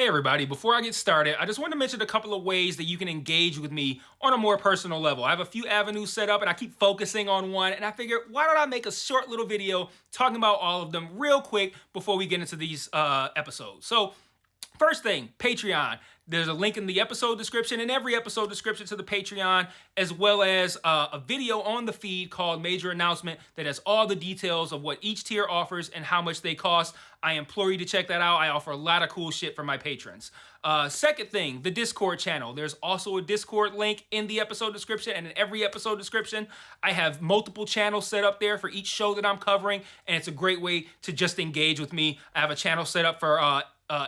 Hey everybody, before I get started, I just want to mention a couple of ways that you can engage with me on a more personal level. I have a few avenues set up and I keep focusing on one, and I figured why don't I make a short little video talking about all of them real quick before we get into these episodes. So first thing, Patreon. There's a link in the episode description, in every episode description to the Patreon, as well as a video on the feed called Major Announcement that has all the details of what each tier offers and how much they cost. I implore you to check that out. I offer a lot of cool shit for my patrons. Second thing, the Discord channel. There's also a Discord link in the episode description and in every episode description. I have multiple channels set up there for each show that I'm covering, and it's a great way to just engage with me. I have a channel set up for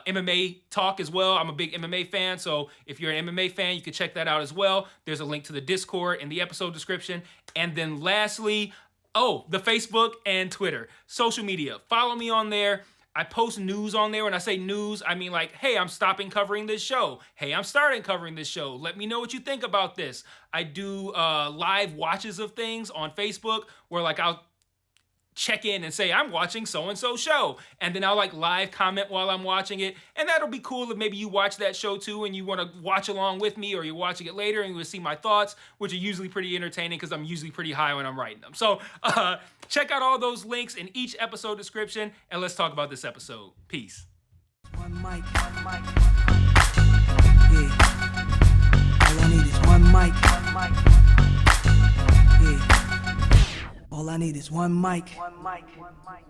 MMA talk as well. I'm a big MMA fan, so if you're an MMA fan, you can check that out as well. There's a link to the Discord in the episode description. And then lastly, the Facebook and Twitter. Social media. Follow me on there. I post news on there. When I say news, I mean like, hey, I'm stopping covering this show. Hey, I'm starting covering this show. Let me know what you think about this. I do live watches of things on Facebook where like I'll check in and say I'm watching so-and-so show, and then I'll like live comment while I'm watching it, and that'll be cool if maybe you watch that show too and you want to watch along with me, or you're watching it later and you will see my thoughts, which are usually pretty entertaining because I'm usually pretty high when I'm writing them. So check out all those links in each episode description, and let's talk about this episode. Peace. One mic, one mic. Yeah. All I need is one mic. One mic. Yeah. All I need is one mic. One mic. One mic.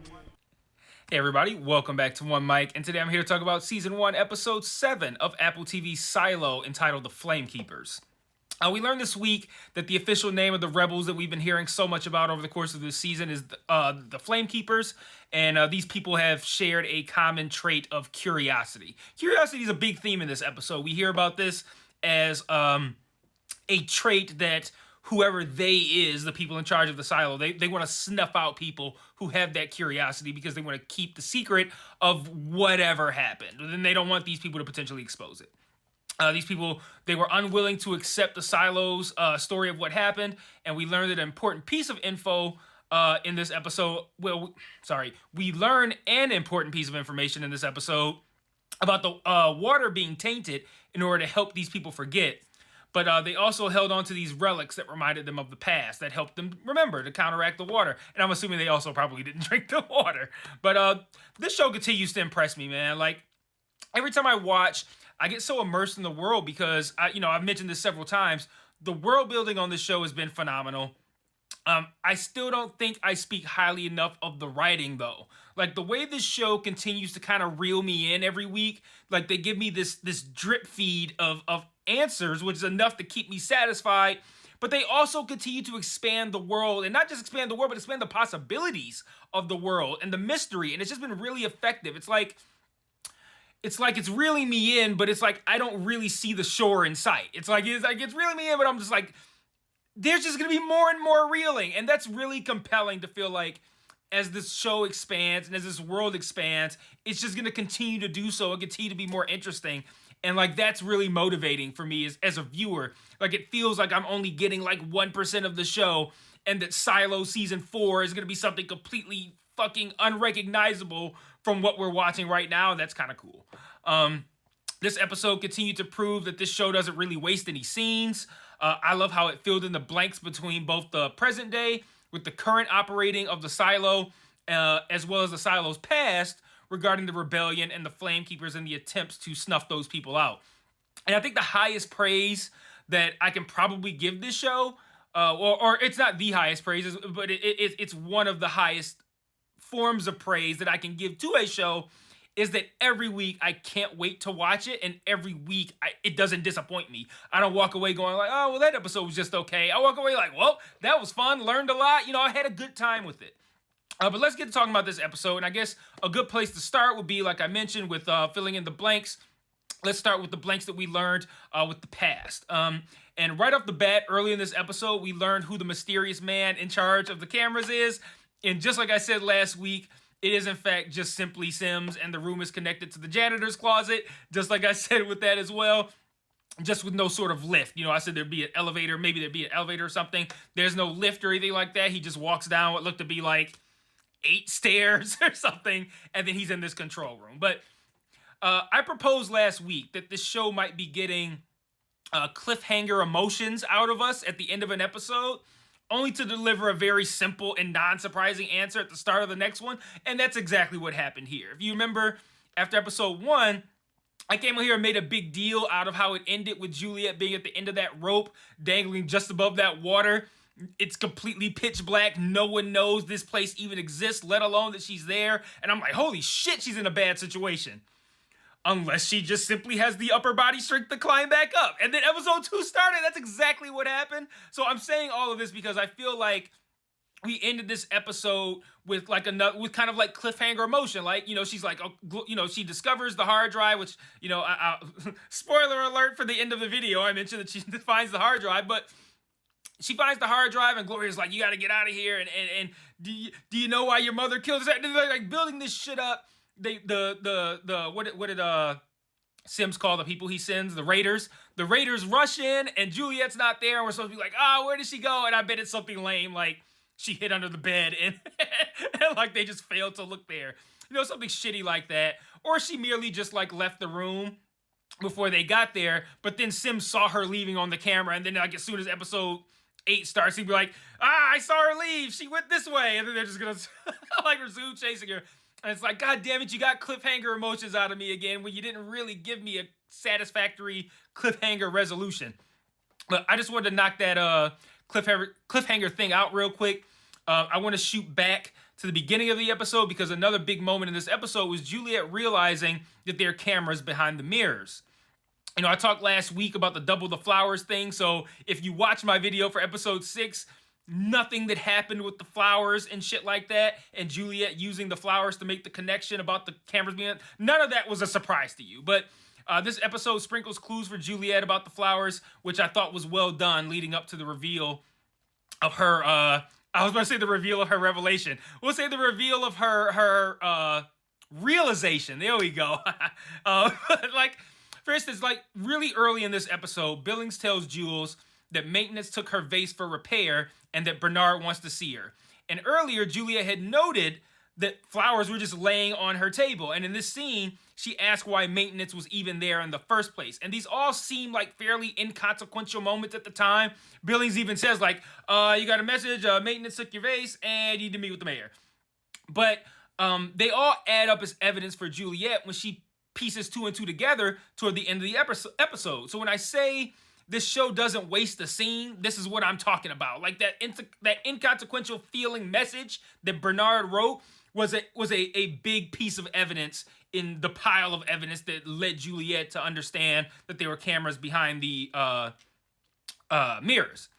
Hey everybody, welcome back to One Mic, and today I'm here to talk about Season 1, Episode 7 of Apple TV's Silo, entitled The Flamekeepers. We learned this week that the official name of the rebels that we've been hearing so much about over the course of this season is the Flamekeepers, and these people have shared a common trait of curiosity. Curiosity is a big theme in this episode. We hear about this as a trait that whoever they is, the people in charge of the silo, they want to snuff out people who have that curiosity because they want to keep the secret of whatever happened. And then they don't want these people to potentially expose it. These people, they were unwilling to accept the silo's story of what happened, and we learned an important piece of info in this episode. We learn an important piece of information in this episode about the water being tainted in order to help these people forget. But they also held on to these relics that reminded them of the past, that helped them remember to counteract the water. And I'm assuming they also probably didn't drink the water. But this show continues to impress me, man. Like, every time I watch, I get so immersed in the world because, I've mentioned this several times. The world building on this show has been phenomenal. I still don't think I speak highly enough of the writing, though. Like, the way this show continues to kind of reel me in every week, like, they give me this drip feed of answers, which is enough to keep me satisfied, but they also continue to expand the world, and not just expand the world, but expand the possibilities of the world and the mystery, and it's just been really effective. It's like it's reeling me in, but it's like I don't really see the shore in sight. It's reeling me in, but I'm just like, there's just gonna be more and more reeling, and that's really compelling to feel like as this show expands and as this world expands, it's just gonna continue to do so and continue to be more interesting. And like, that's really motivating for me as a viewer. Like, it feels like I'm only getting like 1% of the show, and that Silo Season 4 is gonna be something completely fucking unrecognizable from what we're watching right now, and that's kind of cool. This episode continued to prove that this show doesn't really waste any scenes. I love how it filled in the blanks between both the present day with the current operating of the silo, as well as the silo's past, regarding the rebellion and the Flamekeepers and the attempts to snuff those people out. And I think the highest praise that I can probably give this show, or it's not the highest praise, but it's one of the highest forms of praise that I can give to a show, is that every week I can't wait to watch it, and every week it doesn't disappoint me. I don't walk away going like, oh, well, that episode was just okay. I walk away like, well, that was fun, learned a lot, I had a good time with it. But let's get to talking about this episode, and I guess a good place to start would be, like I mentioned, with filling in the blanks. Let's start with the blanks that we learned with the past. And right off the bat, early in this episode, we learned who the mysterious man in charge of the cameras is. And just like I said last week, it is in fact just simply Sims, and the room is connected to the janitor's closet, just like I said with that as well. Just with no sort of lift. I said there'd be an elevator, maybe there'd be an elevator or something. There's no lift or anything like that. He just walks down what looked to be like 8 stairs or something, and then he's in this control room. But I proposed last week that this show might be getting cliffhanger emotions out of us at the end of an episode, only to deliver a very simple and non-surprising answer at the start of the next one. And that's exactly what happened here. If you remember, after episode 1, I came on here and made a big deal out of how it ended with Juliet being at the end of that rope, dangling just above that water. It's completely pitch black. No one knows this place even exists, let alone that she's there. And I'm like, holy shit, she's in a bad situation. Unless she just simply has the upper body strength to climb back up. And then episode 2 started. That's exactly what happened. So I'm saying all of this because I feel like we ended this episode with like with kind of like cliffhanger emotion. Like, she's like, she discovers the hard drive, which, spoiler alert for the end of the video. I mentioned that she finds the hard drive, but she finds the hard drive and Gloria's like, you got to get out of here. And do you know why your mother killed us? And they're like building this shit up. What did Sims call the people he sends? The Raiders. The Raiders rush in and Juliet's not there. And we're supposed to be like, where did she go? And I bet it's something lame, like she hid under the bed and, and like they just failed to look there. Something shitty like that. Or she merely just like left the room before they got there, but then Sims saw her leaving on the camera, and then like as soon as episode 8 starts, he'd be like, I saw her leave. She went this way. And then they're just gonna like resume chasing her. And it's like, God damn it, you got cliffhanger emotions out of me again when you didn't really give me a satisfactory cliffhanger resolution. But I just wanted to knock that cliffhanger thing out real quick. I want to shoot back to the beginning of the episode because another big moment in this episode was Juliet realizing that there are cameras behind the mirrors. I talked last week about the double the flowers thing. So if you watch my video for episode 6, nothing that happened with the flowers and shit like that, and Juliet using the flowers to make the connection about the cameras being, none of that was a surprise to you. But this episode sprinkles clues for Juliet about the flowers, which I thought was well done, leading up to the reveal of her. I was going to say the reveal of her revelation. We'll say the reveal of her realization. There we go. Like, for instance, like really early in this episode, Billings tells Jules that maintenance took her vase for repair and that Bernard wants to see her. And earlier, Juliet had noted that flowers were just laying on her table. And in this scene, she asked why maintenance was even there in the first place. And these all seem like fairly inconsequential moments at the time. Billings even says like, you got a message, maintenance took your vase and you need to meet with the mayor. But they all add up as evidence for Juliet when she pieces 2 and 2 together toward the end of the episode. So when I say this show doesn't waste a scene, this is what I'm talking about. Like that inconsequential feeling message that Bernard wrote was a big piece of evidence in the pile of evidence that led Juliet to understand that there were cameras behind the mirrors.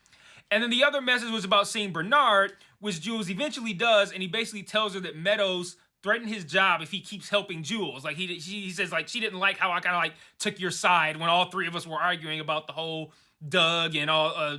And then the other message was about seeing Bernard, which Jules eventually does, and he basically tells her that Meadows threatened his job if he keeps helping Jules. Like he says like she didn't like how I kind of like took your side when all 3 of us were arguing about the whole Doug and all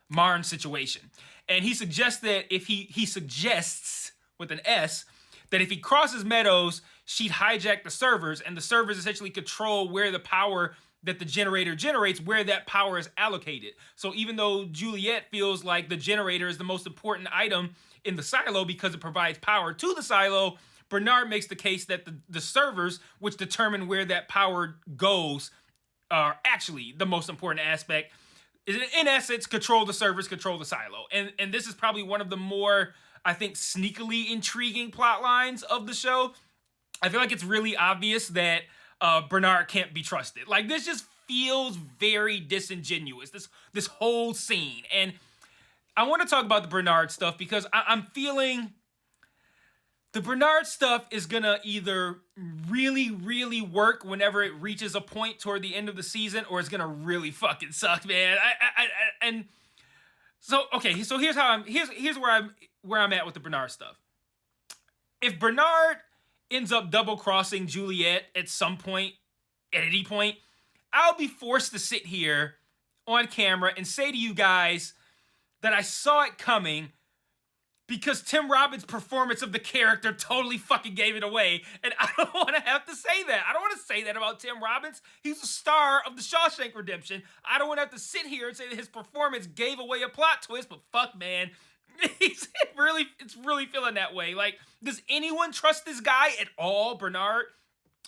Marn situation. And he suggests that if he suggests with an S that if he crosses Meadows, she'd hijack the servers, and the servers essentially control where the power that the generator generates, where that power is allocated. So even though Juliet feels like the generator is the most important item in the silo because it provides power to the silo, Bernard makes the case that the servers, which determine where that power goes, are actually the most important aspect. In essence, control the servers, control the silo. And this is probably one of the more, I think, sneakily intriguing plot lines of the show. I feel like it's really obvious that Bernard can't be trusted. Like, this just feels very disingenuous, this whole scene. And I want to talk about the Bernard stuff because I'm feeling the Bernard stuff is gonna either really, really work whenever it reaches a point toward the end of the season, or it's gonna really fucking suck, man. And so okay, so here's where I'm at with the Bernard stuff. If Bernard ends up double crossing Juliet at some point, at any point, I'll be forced to sit here on camera and say to you guys that I saw it coming because Tim Robbins' performance of the character totally fucking gave it away. And I don't want to have to say that. I don't want to say that about Tim Robbins. He's the star of the Shawshank Redemption. I don't want to have to sit here and say that his performance gave away a plot twist, but fuck, man. It's really feeling that way. Like, does anyone trust this guy at all, Bernard?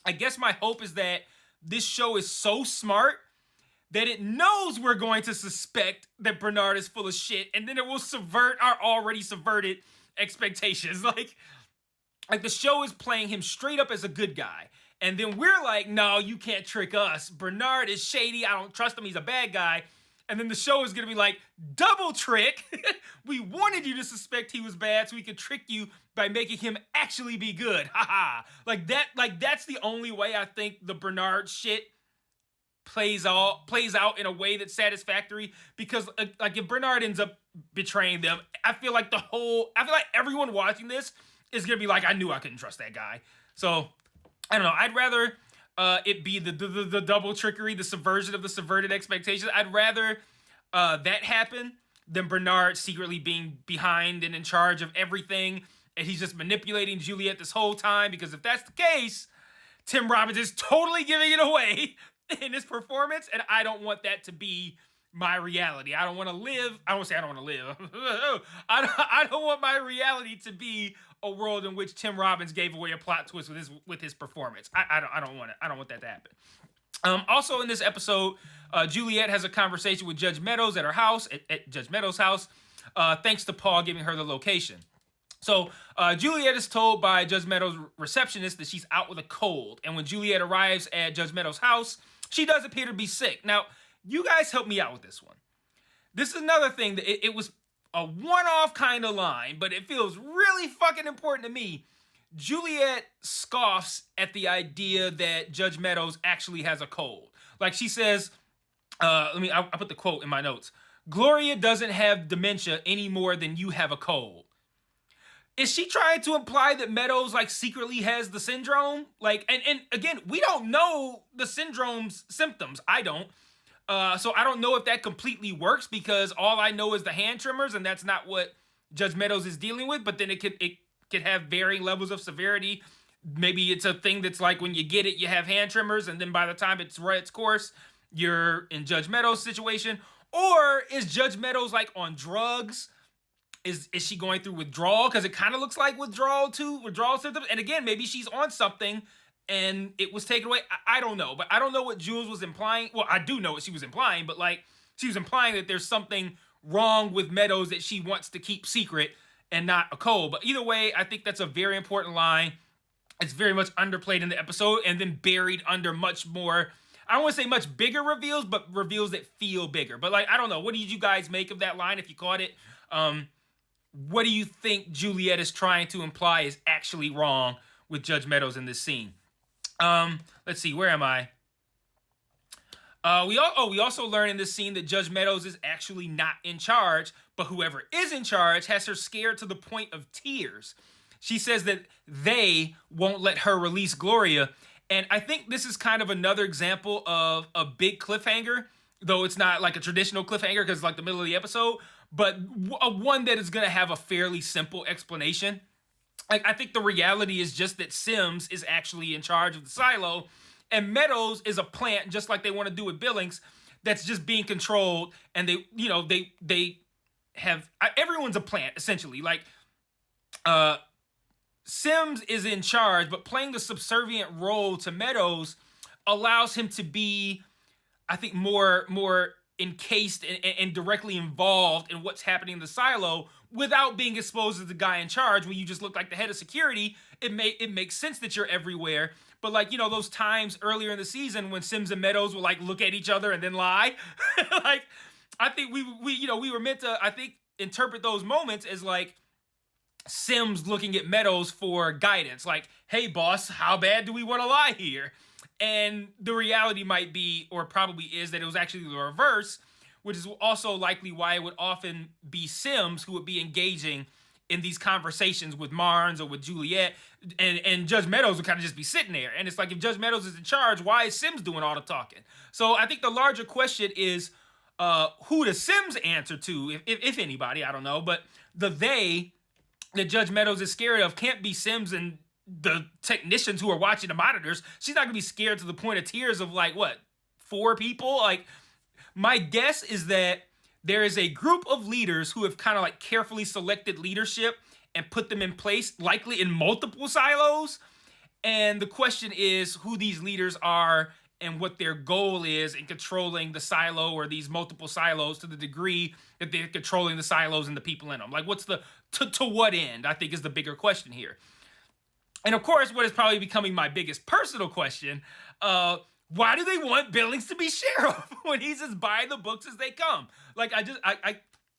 I guess my hope is that this show is so smart that it knows we're going to suspect that Bernard is full of shit, and then it will subvert our already subverted expectations. Like the show is playing him straight up as a good guy. And then we're like, no, you can't trick us. Bernard is shady. I don't trust him. He's a bad guy. And then the show is going to be like, double trick. We wanted you to suspect he was bad so we could trick you by making him actually be good. Haha. That's the only way I think the Bernard shit plays out in a way that's satisfactory, because like if Bernard ends up betraying them, I feel like everyone watching this is gonna be like, I knew I couldn't trust that guy. So I don't know. I'd rather it be the double trickery, the subversion of the subverted expectations. I'd rather that happen than Bernard secretly being behind and in charge of everything, and he's just manipulating Juliet this whole time. Because if that's the case, Tim Robbins is totally giving it away in his performance, and I don't want that to be my reality. I don't want to live. I don't want to say I don't want to live. I don't want my reality to be a world in which Tim Robbins gave away a plot twist with his performance. I don't want it. I don't want that to happen. Also in this episode, Juliet has a conversation with Judge Meadows at her house, at Judge Meadows' house, thanks to Paul giving her the location. So Juliet is told by Judge Meadows' receptionist that she's out with a cold. And when Juliet arrives at Judge Meadows' house, she does appear to be sick. Now, you guys help me out with this one. This is another thing that it was a one-off kind of line, but it feels really fucking important to me. Juliet scoffs at the idea that Judge Meadows actually has a cold. Like she says, I put the quote in my notes. Gloria doesn't have dementia any more than you have a cold. Is she trying to imply that Meadows like secretly has the syndrome? Like, and again, we don't know the syndrome's symptoms. I don't. So I don't know if that completely works, because all I know is the hand tremors, and that's not what Judge Meadows is dealing with. But then it could have varying levels of severity. Maybe it's a thing that's like when you get it, you have hand tremors, and then by the time it's run its course, you're in Judge Meadows' situation. Or is Judge Meadows like on drugs? Is she going through withdrawal? Because it kind of looks like withdrawal symptoms. And again, maybe she's on something and it was taken away. I don't know. But I don't know what Jules was implying. Well, I do know what she was implying, but like she was implying that there's something wrong with Meadows that she wants to keep secret and not a cold. But either way, I think that's a very important line. It's very much underplayed in the episode and then buried under much more, I don't want to say much bigger reveals, but reveals that feel bigger. But like, I don't know. What did you guys make of that line if you caught it? What do you think Juliet is trying to imply is actually wrong with Judge Meadows in this scene? Let's see, where am I? We also learn in this scene that Judge Meadows is actually not in charge, but whoever is in charge has her scared to the point of tears. She says that they won't let her release Gloria, and I think this is kind of another example of a big cliffhanger, though it's not like a traditional cliffhanger because it's like the middle of the episode, but one that is going to have a fairly simple explanation. Like, I think the reality is just that Sims is actually in charge of the silo, and Meadows is a plant, just like they want to do with Billings, that's just being controlled, and they have, everyone's a plant, essentially. Like, Sims is in charge, but playing the subservient role to Meadows allows him to be, I think, more encased and directly involved in what's happening in the silo without being exposed as the guy in charge. When you just look like the head of security, it makes sense that you're everywhere. But like, those times earlier in the season when Sims and Meadows will like look at each other and then lie, like, I think we were meant to, I think, interpret those moments as like Sims looking at Meadows for guidance. Like, hey boss, how bad do we want to lie here? And the reality might be, or probably is, that it was actually the reverse, which is also likely why it would often be Sims who would be engaging in these conversations with Marnes or with Juliet, and Judge Meadows would kind of just be sitting there. And it's like, if Judge Meadows is in charge, why is Sims doing all the talking? So I think the larger question is, who does Sims answer to, if anybody, I don't know, but the they that Judge Meadows is scared of can't be Sims and the technicians who are watching the monitors. She's not gonna be scared to the point of tears of like, what, 4 people? Like, my guess is that there is a group of leaders who have kind of like carefully selected leadership and put them in place, likely in multiple silos. And the question is who these leaders are and what their goal is in controlling the silo or these multiple silos to the degree that they're controlling the silos and the people in them. Like, what's the to what end, I think, is the bigger question here. And of course, what is probably becoming my biggest personal question, why do they want Billings to be sheriff when he's as by the books as they come? Like, I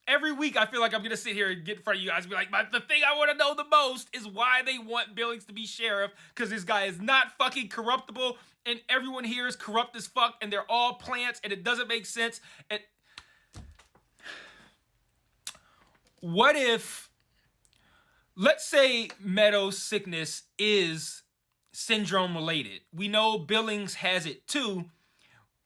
every week I feel like I'm gonna sit here and get in front of you guys and be like, the thing I want to know the most is why they want Billings to be sheriff, because this guy is not fucking corruptible, and everyone here is corrupt as fuck, and they're all plants, and it doesn't make sense. And what if, let's say Meadows' sickness is syndrome related. We know Billings has it too.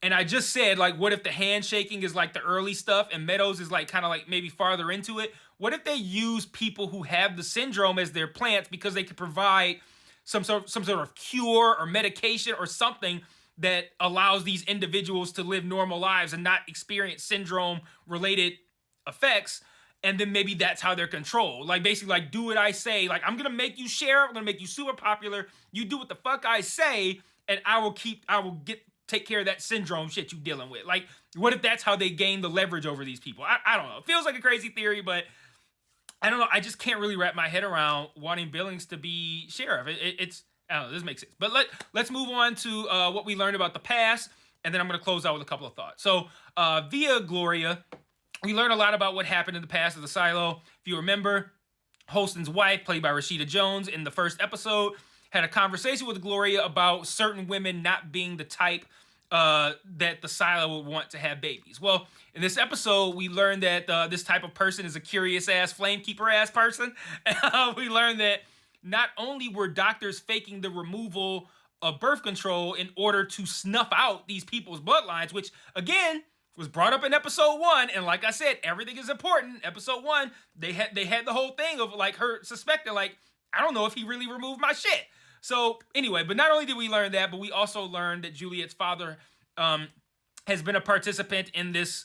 And I just said, like, what if the handshaking is like the early stuff and Meadows is like kind of like maybe farther into it? What if they use people who have the syndrome as their plants because they could provide some sort of cure or medication or something that allows these individuals to live normal lives and not experience syndrome related effects? And then maybe that's how they're controlled. Like, basically, like, do what I say. Like, I'm gonna make you sheriff. I'm gonna make you super popular. You do what the fuck I say, and I will take care of that syndrome shit you dealing with. Like, what if that's how they gain the leverage over these people? I don't know. It feels like a crazy theory, but I don't know. I just can't really wrap my head around wanting Billings to be sheriff. It's I don't know. This makes sense. But let's move on to what we learned about the past, and then I'm gonna close out with a couple of thoughts. So via Gloria, we learn a lot about what happened in the past of the silo. If you remember, Holston's wife, played by Rashida Jones in the first episode, had a conversation with Gloria about certain women not being the type that the silo would want to have babies. Well, in this episode, we learned that this type of person is a curious-ass, flamekeeper-ass person. We learned that not only were doctors faking the removal of birth control in order to snuff out these people's bloodlines, which, again, was brought up in episode 1, and like I said, everything is important. Episode 1, they had the whole thing of like her suspecting, like, I don't know if he really removed my shit. So anyway, but not only did we learn that, but we also learned that Juliet's father has been a participant in this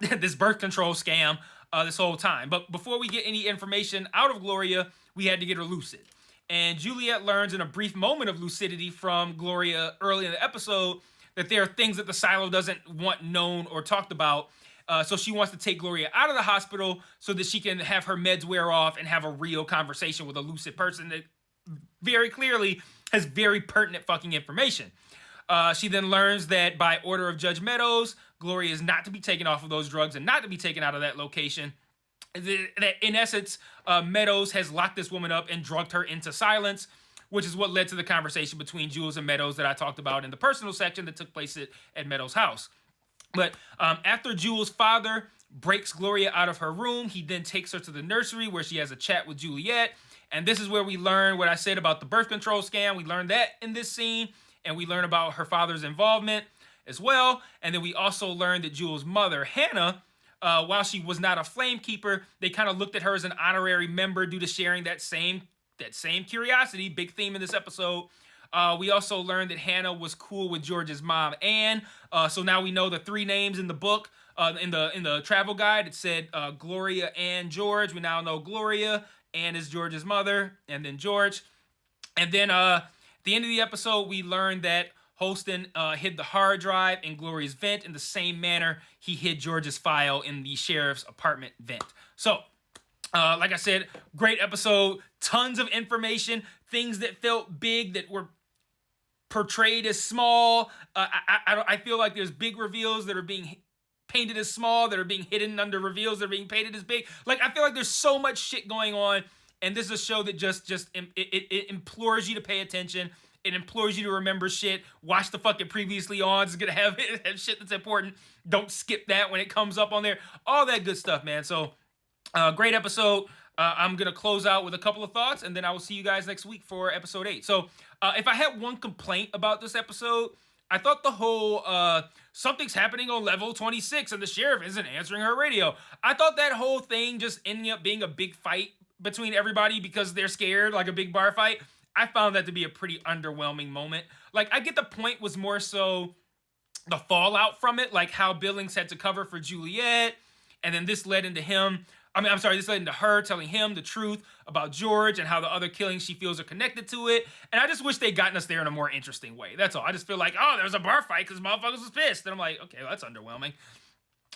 this birth control scam this whole time. But before we get any information out of Gloria, we had to get her lucid. And Juliet learns in a brief moment of lucidity from Gloria early in the episode that there are things that the silo doesn't want known or talked about. So she wants to take Gloria out of the hospital so that she can have her meds wear off and have a real conversation with a lucid person that very clearly has very pertinent fucking information. She then learns that by order of Judge Meadows, Gloria is not to be taken off of those drugs and not to be taken out of that location. That in essence, Meadows has locked this woman up and drugged her into silence, which is what led to the conversation between Jules and Meadows that I talked about in the personal section that took place at Meadows' house. But after Jules' father breaks Gloria out of her room, he then takes her to the nursery where she has a chat with Juliet. And this is where we learn what I said about the birth control scam. We learned that in this scene. And we learn about her father's involvement as well. And then we also learned that Jules' mother, Hannah, while she was not a Flamekeeper, they kind of looked at her as an honorary member due to sharing that same curiosity, big theme in this episode. We also learned that Hannah was cool with George's mom, Anne. So now we know the 3 names in the book. In the travel guide, it said Gloria, Anne, George. We now know Gloria. Anne is George's mother, and then George. And then at the end of the episode, we learned that Holston hid the hard drive in Gloria's vent in the same manner he hid George's file in the sheriff's apartment vent. So, like I said, great episode. Tons of information. Things that felt big that were portrayed as small. I feel like there's big reveals that are being painted as small, that are being hidden under reveals that are being painted as big. Like, I feel like there's so much shit going on, and this is a show that just implores you to pay attention. It implores you to remember shit. Watch the fucking previously on. It's gonna have shit that's important. Don't skip that when it comes up on there. All that good stuff, man. So, great episode. I'm gonna close out with a couple of thoughts, and then I will see you guys next week for episode 8. So, if I had one complaint about this episode, I thought the whole something's happening on level 26 and the sheriff isn't answering her radio. I thought that whole thing just ending up being a big fight between everybody because they're scared, like a big bar fight. I found that to be a pretty underwhelming moment. Like, I get the point was more so the fallout from it, like how Billings had to cover for Juliet, and then this led into him I'm sorry, this led into her telling him the truth about George and how the other killings she feels are connected to it. And I just wish they'd gotten us there in a more interesting way. That's all. I just feel like, oh, there was a bar fight because motherfuckers was pissed. And I'm like, okay, well, that's underwhelming.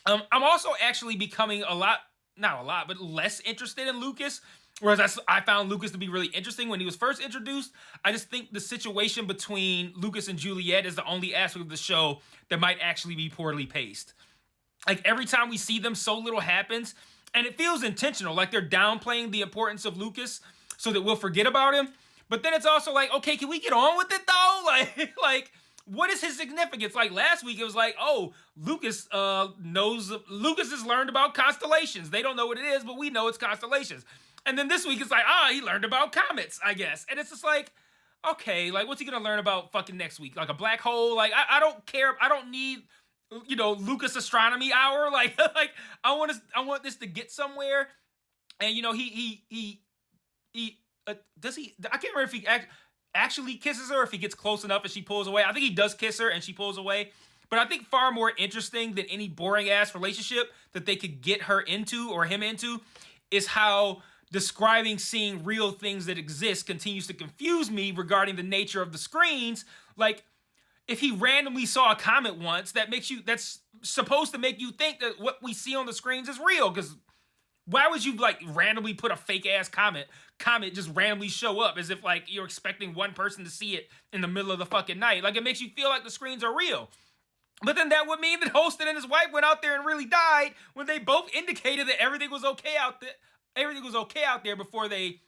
I'm also actually becoming not a lot, but less interested in Lucas. Whereas I found Lucas to be really interesting when he was first introduced. I just think the situation between Lucas and Juliet is the only aspect of the show that might actually be poorly paced. Like every time we see them, so little happens, and it feels intentional. Like they're downplaying the importance of Lucas so that we'll forget about him. But then it's also like, okay, can we get on with it though? Like what is his significance? Like last week, it was like, oh, Lucas Lucas has learned about constellations. They don't know what it is, but we know it's constellations. And then this week, it's like, he learned about comets, I guess. And it's just like, okay, like what's he gonna learn about fucking next week? Like a black hole? Like I don't care. I don't need, Lucas astronomy hour. Like I want this to get somewhere. And he does he? I can't remember if he actually kisses her, or if he gets close enough and she pulls away. I think he does kiss her and she pulls away. But I think far more interesting than any boring ass relationship that they could get her into or him into is how describing seeing real things that exist continues to confuse me regarding the nature of the screens. Like, if he randomly saw a comet once, that's supposed to make you think that what we see on the screens is real. Because why would you like randomly put a fake ass comet just randomly show up as if like you're expecting one person to see it in the middle of the fucking night? Like it makes you feel like the screens are real. But then that would mean that Holston and his wife went out there and really died when they both indicated that everything was okay out there. Everything was okay out there before they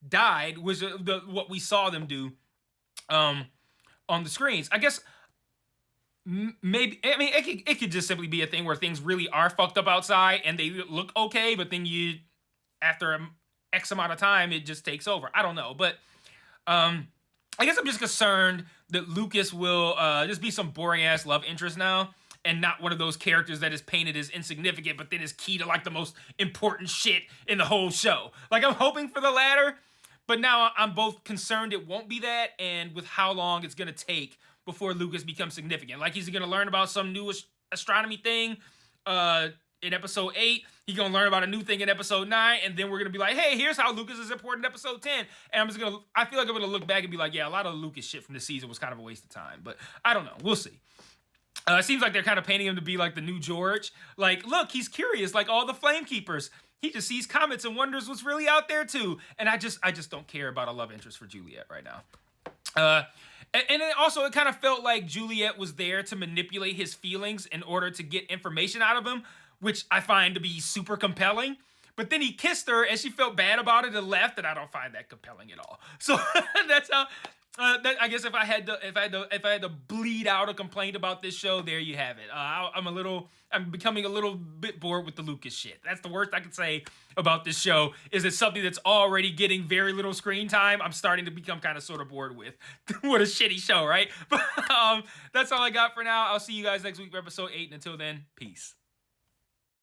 died, was what we saw them do on the screens. I guess maybe, I mean, it could just simply be a thing where things really are fucked up outside and they look okay, but then after X amount of time, it just takes over. I don't know, but I guess I'm just concerned that Lucas will just be some boring ass love interest now, and not one of those characters that is painted as insignificant, but then is key to like the most important shit in the whole show. Like I'm hoping for the latter, but now I'm both concerned it won't be that, and with how long it's gonna take before Lucas becomes significant. Like he's gonna learn about some new astronomy thing in episode 8. He's gonna learn about a new thing in episode 9, and then we're gonna be like, hey, here's how Lucas is important in episode 10. And I feel like I'm gonna look back and be like, yeah, a lot of the Lucas shit from this season was kind of a waste of time. But I don't know. We'll see. It seems like they're kind of painting him to be like the new George. Like, look, he's curious, like all the Flamekeepers. He just sees comets and wonders what's really out there too. And I just don't care about a love interest for Juliet right now. And then also it kind of felt like Juliet was there to manipulate his feelings in order to get information out of him, which I find to be super compelling. But then he kissed her and she felt bad about it and left, and I don't find that compelling at all. So that's how. I guess if I had to bleed out a complaint about this show, there you have it. I'm becoming a little bit bored with the Lucas shit. That's the worst I could say about this show. Is it something that's already getting very little screen time? I'm starting to become kind of sort of bored with. What a shitty show, right? But that's all I got for now. I'll see you guys next week for episode 8, and until then, peace.